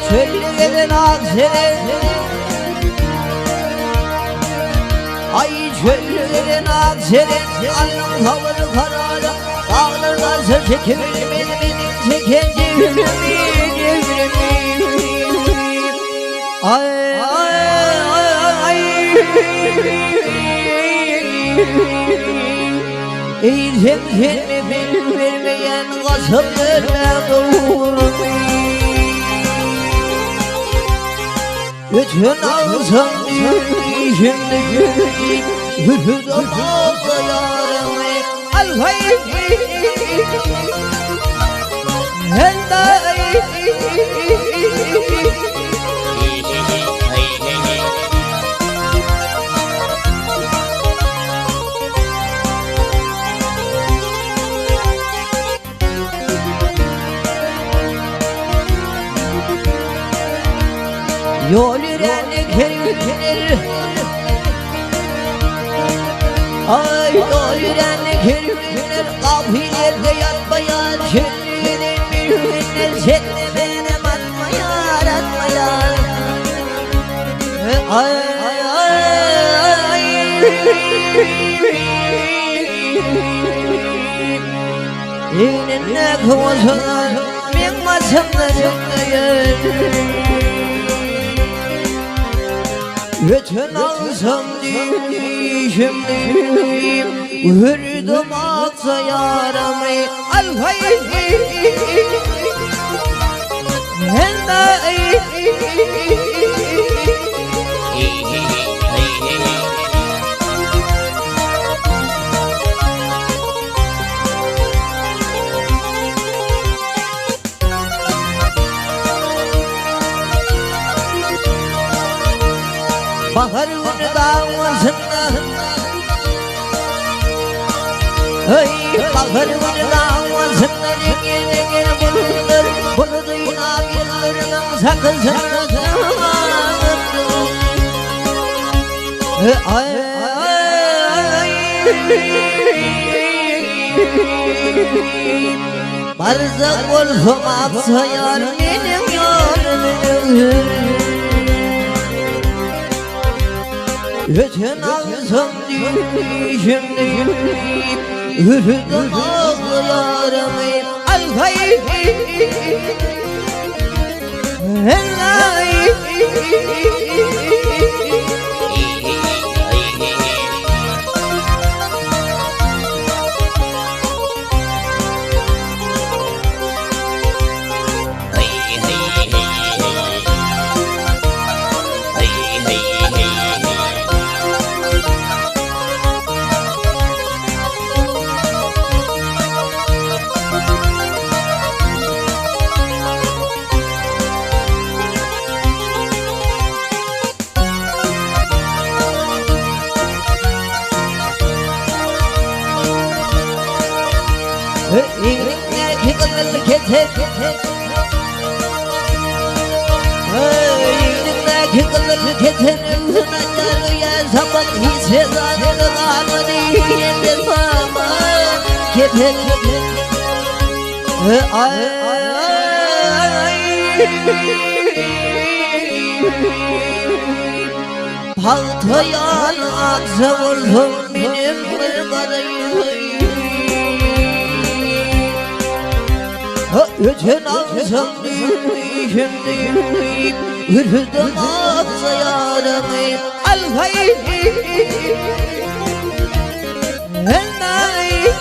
Çöllerin aksine, ay çöllerin aksine, alnım tavırı kararı, dağlarlarsa çekilir benim çekince yürümü. Ay ay ay ay. Eğitim kendimi bilmeyen kasımlarla doğurdu. Bütün ağzım şimdi güleyim, hürhüd olmazsa yarımı alfayım. Hendayım. Yol yüreni kervinir, ay yol yüreni kervinir, kafilerde yatmayan şerrinin mürvinir, seni benim atmayan atmayan. Ay ay ay. Yenine kuvasılar, min masımda çıkmayın. Bütün ağzım şimdi vurdum aksa yaramı alfayım. Hendayım. Baharın davasında, ay baharın davasında dengin bulunur, bulunduğuna yıllarının sakızını ay ay. Barzak olsam aksayar benim yolum. Bütün ağzım şimdi hürhüdüm ağlarımı alfayım. Hendayım. İğnindeki kızıl keter, İğnindeki kızıl keterin sınırlarıya sabah hissedarını kalmadı yiyende zaman keter. Ay ay ay. Paltoyan aksa vurdum benim kırgarayım. Bütün ağzım şimdi hürhüdüm aksa yaramı alfayım. Hendayım.